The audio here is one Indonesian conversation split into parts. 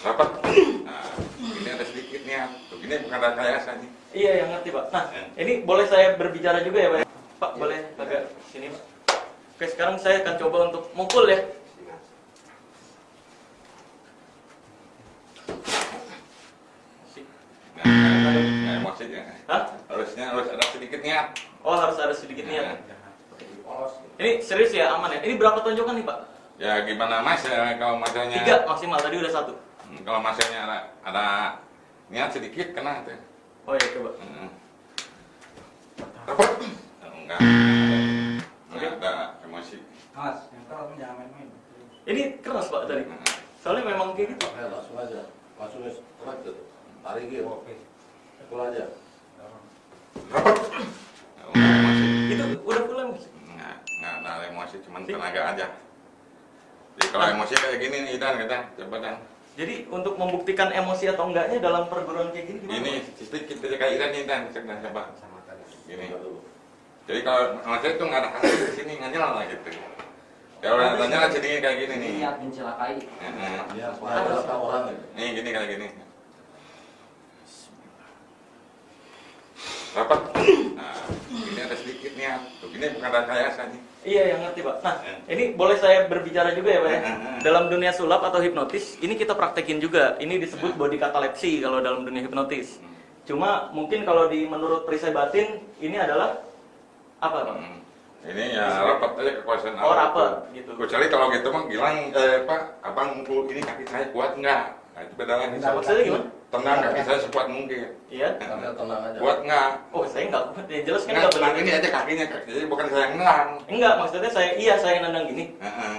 Rapat. Nah, ini ada sedikit nih. Ini bukan rekayasa nih. Iya, yang ngerti Pak. Nah, ini boleh saya berbicara juga ya Pak? Pak, boleh agak sini Pak. Oke, sekarang saya akan coba untuk mukul ya. Nah, emosinya. Hah? Harus ada sedikit niat. Oh, harus ada sedikit niat. Ini serius ya, aman ya? Ini berapa tonjokan nih Pak? Ya gimana mas ya, kalau masanya 3 maksimal, tadi udah 1. Kalau masanya ada niat sedikit kena tuh. Oh iya, coba. Rapat. Enggak ada emosi. Mas, yang kalau jangan main-main. Ini keras Pak tadi. Soalnya memang kayak gitu. Oke, langsung aja. Langsung strike tuh. Tarik gitu. Oke. Pukul aja. Rapat. Enggak emosi. Itu udah pulang. Enggak ada emosi, cuman tenaga aja. Jadi kalau emosi kayak gini nih, Dan, coba Dan. Jadi untuk membuktikan emosi atau enggaknya dalam perguruan kayak gini gimana? Ini sedikit kayak Idan nih, Dan, coba. Gini. Jadi kalau emosi itu nggak ada hasil di sini, nggak nyala gitu. Kalau nyala sedikit kayak gini nih. Niat mencelakai. Iya, ada orang nih. Nih gini kayak gini. Rapat. Nah, ini ada sedikit niat. Ini bukan rekayasa nih. Iya, yang ngerti Pak. Nah, ini boleh saya berbicara juga ya Pak ya? Dalam dunia sulap atau hipnotis, ini kita praktekin juga. Ini disebut body catalepsy kalau dalam dunia hipnotis. Cuma mungkin kalau menurut perisai batin, ini adalah apa Pak? Ini ya rapat aja kekuasaan. Oh, rapat gitu. Kecuali kalau gitu mah bilang, Pak, abang mukul ini kaki saya kuat nggak? Nah, itu beda lagi. Maksudnya gimana? Tenang, kaki saya sekuat mungkin. Iya. Tenang aja. Kuat nggak? Oh, saya nggak. Ya jelas kan Nggak, nggak tenang boleh. ini aja kakinya, jadi bukan saya yang nendang. Enggak, maksudnya saya nendang gini.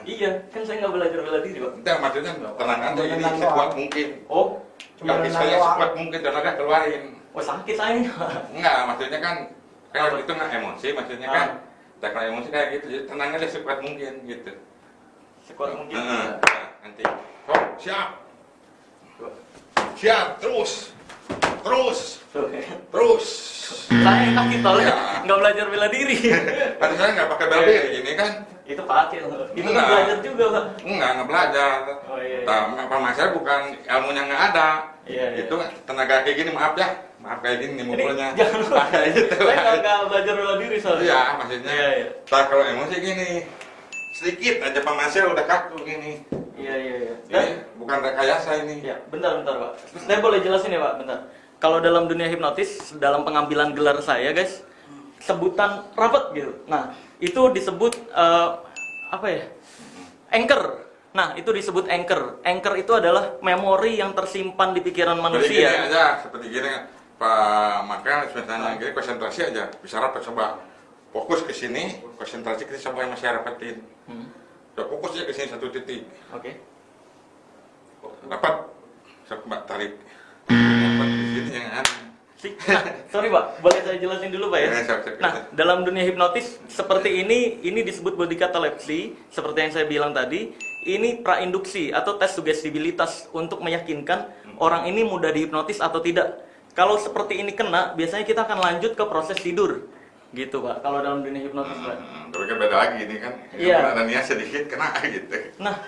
Iya, kan saya nggak belajar bela diri Pak. Itu maksudnya tenang aja, ini sekuat mungkin. Oh, Kaki saya sekuat mungkin, tenaga keluarin. oh sakit saya. Enggak, maksudnya kan kayak itu nggak emosi, maksudnya kan teknik emosi kayak gitu, jadi tenang aja sekuat mungkin gitu. Sekuat mungkin. Nanti, oh siap, terus. Saya sakit soalnya Ya. nggak belajar bela diri. Kan saya nggak pakai bela diri ini kan? Itu pakai. Itu kan Enggak. belajar juga Pak. Nggak belajar. Oh iya. Apa masalah bukan ilmunya nggak ada. Iya. Itu tenaga kayak gini, maaf kayak gini nih mukulnya. Jangan Kayak gitu. Saya nggak belajar bela diri soalnya. Iya, maksudnya. Iya. Kalau emosi gini, sedikit aja pamasnya udah kaku gini. Iya. Ini bukan rekayasa ini. Ya, bentar Pak. Saya boleh jelasin ya Pak, bentar. Kalau dalam dunia hipnotis, dalam pengambilan gelar saya guys, sebutan rapat gitu. Nah, itu disebut apa ya? Anchor. Nah, itu disebut anchor. Anchor itu adalah memori yang tersimpan di pikiran Jadi manusia. gini aja, seperti gini Pak, maka misalnya gini konsentrasi aja. Bisa rapat, coba fokus ke sini, konsentrasi ke siapa yang masih rapatin. Coba fokus aja ke sini satu titik. Oke. Rapat, coba tarik. Rapat di sini jangan. Nah, sorry Pak, boleh saya jelasin dulu Pak ya? Nah, dalam dunia hipnotis seperti ini disebut body catalepsy, seperti yang saya bilang tadi. Ini prainduksi atau tes sugestibilitas untuk meyakinkan orang ini mudah dihipnotis atau tidak. Kalau seperti ini kena, biasanya kita akan lanjut ke proses tidur. Gitu Pak, kalau dalam dunia hipnotis Pak. Tapi kan beda lagi ini kan. Iya. Ada niat sedikit kena gitu. Nah,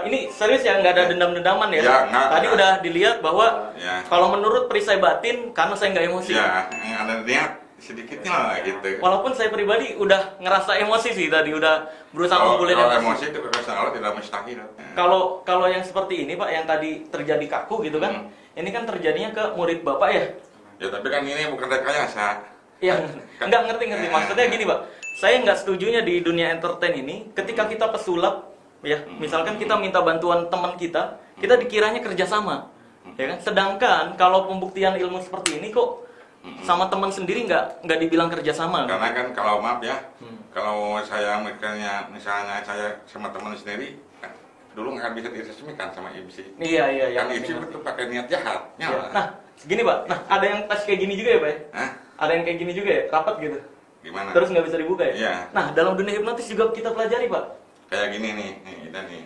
ini serius ya, nggak ada dendam-dendaman ya? Ya, nggak. Tadi udah dilihat bahwa Ya. kalau menurut perisai batin, karena saya nggak emosi. Ya, ada niat sedikitnya lah gitu. Walaupun saya pribadi udah ngerasa emosi sih tadi, udah berusaha Kalau ngumpulin emosi itu kekuasaan Allah tidak mustahil. Kalau yang seperti ini Pak, yang tadi terjadi kaku gitu kan, ini kan terjadinya ke murid Bapak ya? Ya tapi kan ini bukan rekayasa. Yang nggak ngerti. Maksudnya gini Pak, saya nggak setujunya di dunia entertain ini, ketika kita pesulap, ya, misalkan kita minta bantuan teman kita dikiranya kerjasama, ya kan? Sedangkan kalau pembuktian ilmu seperti ini kok sama teman sendiri nggak dibilang kerjasama. Karena kan kalau maaf ya, kalau saya misalnya saya sama teman sendiri, kan, dulu nggak bisa diresmikan sama IMSI. Iya. Kan IMSI itu pakai niat jahat. Ya. Nah, segini Pak. Nah, ada yang tes kayak gini juga ya Pak ya? Hah? Ada yang kayak gini juga ya, rapat gitu. Gimana? Terus nggak bisa dibuka ya? Iya. Nah, dalam dunia hipnotis juga kita pelajari Pak. Kayak gini nih, dan nih,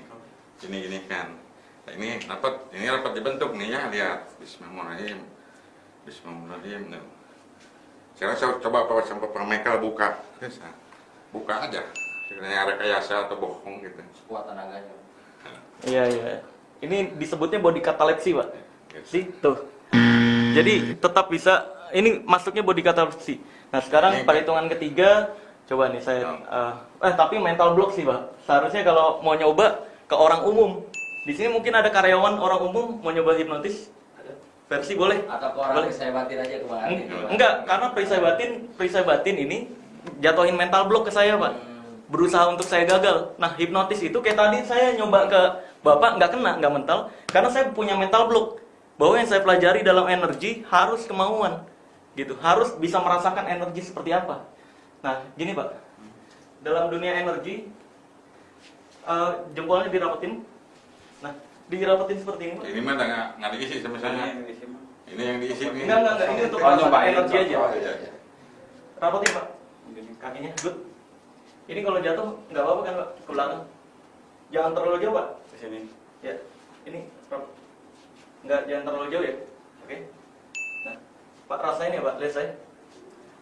gini kan. Nah, ini rapat dibentuk nih ya, lihat. Bismillahirrahmanirrahim. Bismillahirrahmanirrahim. Nah. Saya coba sama Pak Michael buka. Buka aja. Sebenarnya rekayasa atau bohong gitu. Kuat tenaganya. Iya. Ini disebutnya body catalepsy, Pak. Sih, tuh. Jadi tetap bisa, ini masuknya body catalepsy. Nah, sekarang perhitungan ketiga, coba nih saya, tapi mental block sih, Pak. Seharusnya kalau mau nyoba ke orang umum. Di sini mungkin ada karyawan orang umum mau nyoba hipnotis. Versi boleh? Atau ke orang perisai batin aja ke Bang Andi. Enggak, karena perisai batin ini jatuhin mental block ke saya, Pak. Berusaha untuk saya gagal. Nah, hipnotis itu kayak tadi saya nyoba ke Bapak, nggak mental, karena saya punya mental block. Bahwa yang saya pelajari dalam energi harus kemauan. Gitu, harus bisa merasakan energi seperti apa. Nah, gini Pak. Dalam dunia energi, jempolnya dirapetin. Nah, dirapetin seperti ini, Pak. Ini mah nggak diisi misalnya. Ini yang diisi nih. Enggak. Ini untuk merasakan energi aja. Rapetin, Pak. Kakinya, good. Ini kalau jatuh nggak apa-apa kan, Pak? Ke belakang. Jangan terlalu jauh, Pak. Ke sini. Ya. Ini jangan terlalu jauh ya. Oke. Nah, Pak rasain ya, Pak. Lihat saya.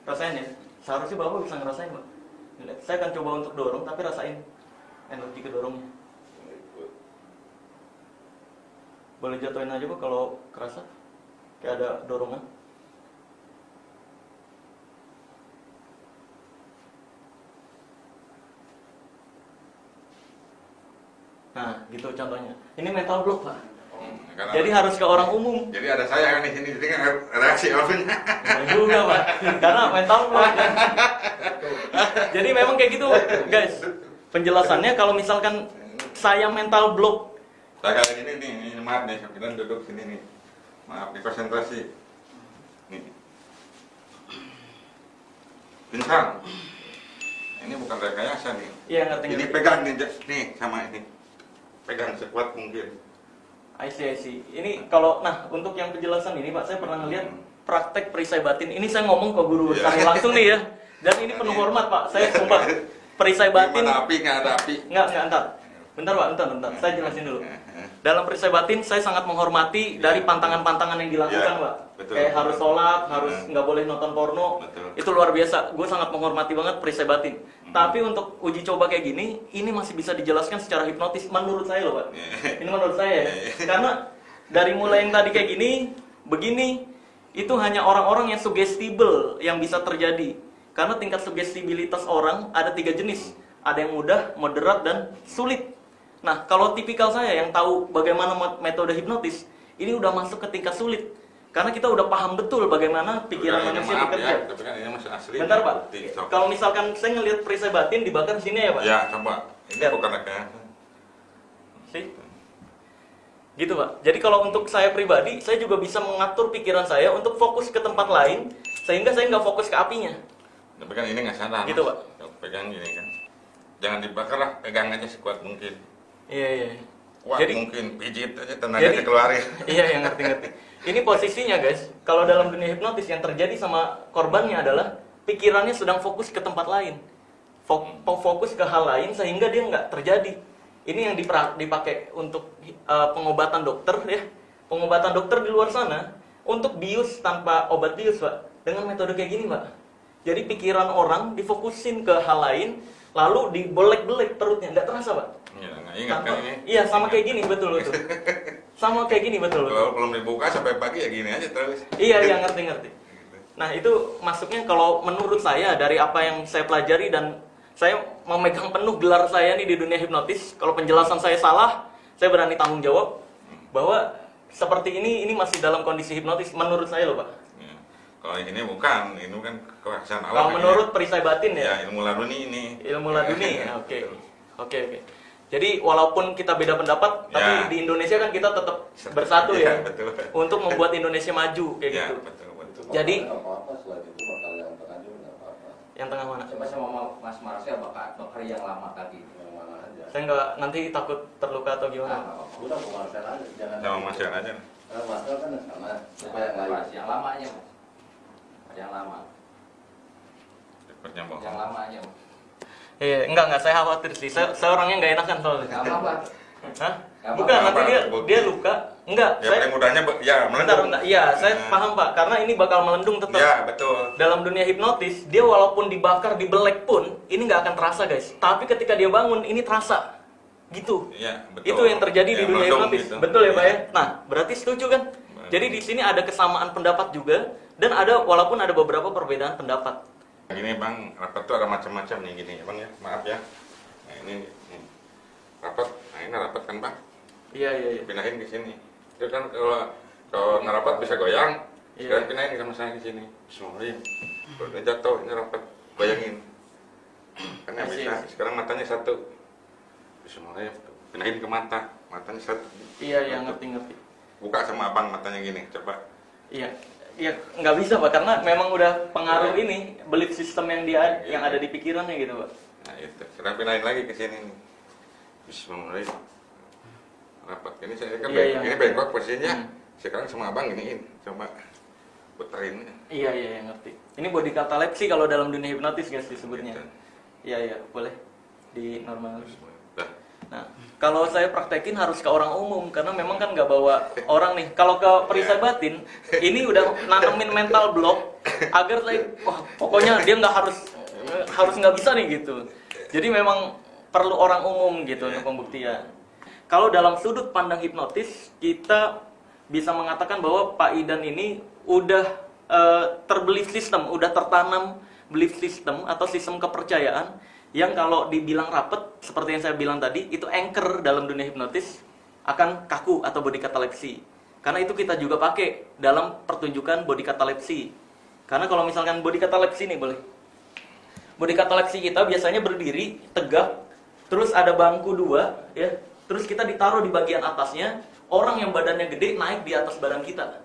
Rasain ya. Seharusnya Bapak bisa ngerasain, Pak. Lihat. Saya akan coba untuk dorong, tapi rasain energi kedorongnya. Boleh jatuhin aja, Pak, kalau kerasa. Kayak ada dorongan. Nah, gitu contohnya. Ini mental block, Pak. Jadi harus ke orang umum. Jadi ada saya di sini, jadi kan reaksi Alvin. Juga, Pak. Karena mental block. Jadi memang kayak gitu, guys. Penjelasannya kalau misalkan saya mental block. Saya kayak gini nih, ini maaf nih, kita duduk sini nih. Maaf, di konsentrasi. Nih. Pingsan. Ini bukan rekayasa nih. Iya, ngerti. Ini pegang nih sama ini. Pegang sekuat mungkin. I see. Ini kalau, nah untuk yang penjelasan ini Pak, saya pernah ngeliat praktek perisai batin. Ini saya ngomong ke guru kami langsung nih ya. Dan ini penuh hormat Pak. Saya sumpah perisai batin. Nggak ada api. Nggak, entar. Bentar Pak, bentar. Saya jelasin dulu. Dalam perisai batin saya sangat menghormati dari pantangan-pantangan yang dilakukan Pak. Betul. Kayak harus sholat, harus nggak boleh nonton porno. Betul. Itu luar biasa. Gue sangat menghormati banget perisai batin. Tapi untuk uji coba kayak gini, ini masih bisa dijelaskan secara hipnotis menurut saya loh Pak. Ini menurut saya ya. Karena dari mulai yang tadi kayak gini, begini, itu hanya orang-orang yang sugestible yang bisa terjadi. Karena tingkat sugestibilitas orang ada 3 jenis. Ada yang mudah, moderat, dan sulit. Nah, kalau tipikal saya yang tahu bagaimana metode hipnotis, ini udah masuk ke tingkat sulit. Karena kita udah paham betul bagaimana pikiran manusia bekerja. Ya, tapi kan ini masih asli. Bentar Pak, kalau misalkan saya ngelihat perisai batin dibakar sini ya Pak? Ya, coba. Ini bukan rekayasa. Sih? Gitu Pak. Jadi kalau untuk saya pribadi, saya juga bisa mengatur pikiran saya untuk fokus ke tempat lain, sehingga saya nggak fokus ke apinya. Tapi kan ini nggak sadar. Gitu Pak. Pegang gini kan. Jangan dibakar lah, pegang aja sekuat mungkin. Iya. Wah, Jadi, mungkin pijit aja tenaganya keluarin. Iya, yang ngerti. Ini posisinya guys, kalau dalam dunia hipnotis yang terjadi sama korbannya adalah pikirannya sedang fokus ke tempat lain, fokus ke hal lain sehingga dia nggak terjadi. Ini yang dipakai untuk pengobatan dokter ya, pengobatan dokter di luar sana untuk bius tanpa obat bius Pak, dengan metode kayak gini Pak. Jadi pikiran orang difokusin ke hal lain, lalu dibelek-belek perutnya, nggak terasa Pak. Iya, nggak ingat kan ini? Iya, sama kayak gini betul. Sama kayak gini betul. Kalau belum dibuka sampai pagi ya gini aja terus. Iya, ngerti. Nah, itu masuknya kalau menurut saya dari apa yang saya pelajari dan saya memegang penuh gelar saya nih di dunia hipnotis. Kalau penjelasan saya salah, saya berani tanggung jawab bahwa seperti ini masih dalam kondisi hipnotis menurut saya loh, Pak. Ya. Kalau ini bukan kewaksan alam. Kalau menurut perisai batin ya. Ya, ilmu laduni ini. Ilmu laduni. Oke. Jadi walaupun kita beda pendapat, tapi Ya. di Indonesia kan kita tetap bersatu ya, betul. untuk membuat Indonesia maju kayak Ya, gitu. betul. Jadi apa-apa selain itu bakal yang tengah juga nggak apa-apa. yang tengah mana? Coba sama Mas Marsha bakar yang lama tadi. Yang mana aja. Saya nggak nanti takut terluka atau gimana. Udah Marcel aja, jangan. Sama Marcel aja. Marcel kan yang sana. Coba yang lain. Yang lama aja Mas. Yang lama. Cepatnya bohong. Yang lama aja Mas. Iya, enggak saya khawatir sih. Saya orangnya nggak enakan soalnya. Gak apa-apa. Hah? Nggak Bukan, apa-apa, nanti bukti. dia luka. Enggak, Ya paling mudahnya ya bentar, melendung. bentar. Iya, saya Nah, paham Pak, karena ini bakal melendung tetap. Ya betul. Dalam dunia hipnotis, dia walaupun dibakar, dibelek pun, ini nggak akan terasa guys. Tapi ketika dia bangun, ini terasa. Gitu. Iya, betul. Itu yang terjadi di Ya, dunia melendung hipnotis. gitu. Betul ya Pak ya? Iya. Nah, berarti setuju kan? Jadi di sini ada kesamaan pendapat juga, dan walaupun ada beberapa perbedaan pendapat. Gini Bang, rapat tuh ada macam-macam nih gini ya Bang ya, maaf ya. Nah ini rapat, nah ini rapat kan Bang, Iya, iya, iya. pindahin ke sini. Itu kan kalau nggak rapat bisa goyang, Iya. sekarang pindahin ke saya ke sini. Bismillahirrahmanirrahim. Kalau udah jatuh, ini rapat, bayangin. Kan nggak Masih, bisa, masih. sekarang matanya satu. Bismillahirrahmanirrahim, pindahin ke mata, matanya satu. Iya, iya, ngerti. Buka sama abang matanya gini, coba. Iya. Ya nggak bisa Pak, karena memang udah pengaruh ini belief system yang ada di pikirannya gitu Pak. Nah itu, sekarang pindahin lagi ke sini nih. Bismillahirrahmanirrahim. Rapat ini saya kan Iya, iya. ini bengkok posisinya. Hmm. Sekarang sama abang giniin, coba puterin. Iya, iya, ngerti. Ini body catalepsy kalau dalam dunia hipnotis guys disebutnya. Gitu. Iya, iya, boleh di normal. Dah. Nah, kalau saya praktekin harus ke orang umum karena memang kan nggak bawa orang nih. Kalau ke perisai batin, ini udah nanamin mental block agar saya, wah pokoknya dia nggak harus nggak bisa nih gitu. Jadi memang perlu orang umum gitu untuk pembuktian. Kalau dalam sudut pandang hipnotis, kita bisa mengatakan bahwa Pak Idan ini udah terbelief system, udah tertanam belief system atau sistem kepercayaan yang kalau dibilang rapet, seperti yang saya bilang tadi, itu anchor dalam dunia hipnotis akan kaku atau body catalepsy. Karena itu kita juga pakai dalam pertunjukan body catalepsy. Karena kalau misalkan body catalepsy nih boleh. Body catalepsy kita biasanya berdiri, tegak, terus ada bangku dua, ya. Terus kita ditaruh di bagian atasnya, orang yang badannya gede naik di atas badan kita.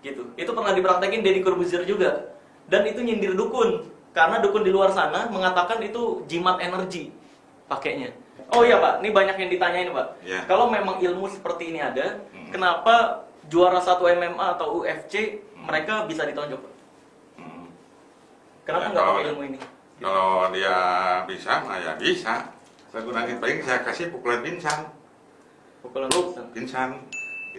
Gitu. Itu pernah dipraktekin Deddy Corbuzier juga. Dan itu nyindir dukun. Karena dukun di luar sana mengatakan itu jimat energi pakainya. Oh iya Pak, ini banyak yang ditanyain Pak. Ya. Kalau memang ilmu seperti ini ada, kenapa juara 1 MMA atau UFC mereka bisa ditonjok Pak? Kenapa Ya, nggak kalau- pakai ilmu ini? Kalau dia bisa, mah ya bisa. Saya gunain paling saya kasih pukulan pingsan. Pukulan Pluk, pingsan. pingsan.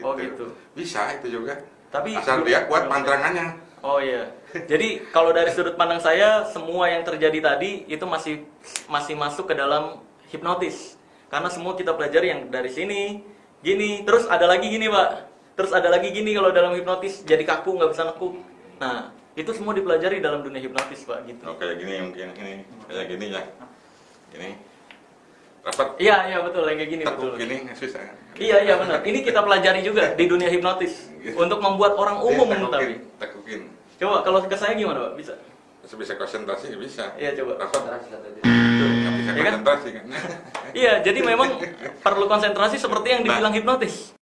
Oh, gitu. Bisa itu juga. Tapi Asal dia kuat pantrangannya. Oh iya. Jadi kalau dari sudut pandang saya, semua yang terjadi tadi itu masih masuk ke dalam hipnotis. Karena semua kita pelajari yang dari sini, gini, terus ada lagi gini Pak. Terus ada lagi gini kalau dalam hipnotis jadi kaku nggak bisa nekuk. Nah itu semua dipelajari dalam dunia hipnotis Pak gitu. Oh, kayak gini mungkin ini, kayak gini ya. Ini rapat Iya betul yang kayak gini tekuk betul. gini susah. Iya benar. Ini kita pelajari juga di dunia hipnotis untuk membuat orang umum tapi. Tekukin. Coba kalau ke saya gimana Pak? Bisa? Bisa konsentrasi bisa. Iya coba. Rapat Konsentrasi kata dia. nggak bisa Iya kan? konsentrasi kan. Iya, jadi memang perlu konsentrasi seperti yang dibilang hipnotis.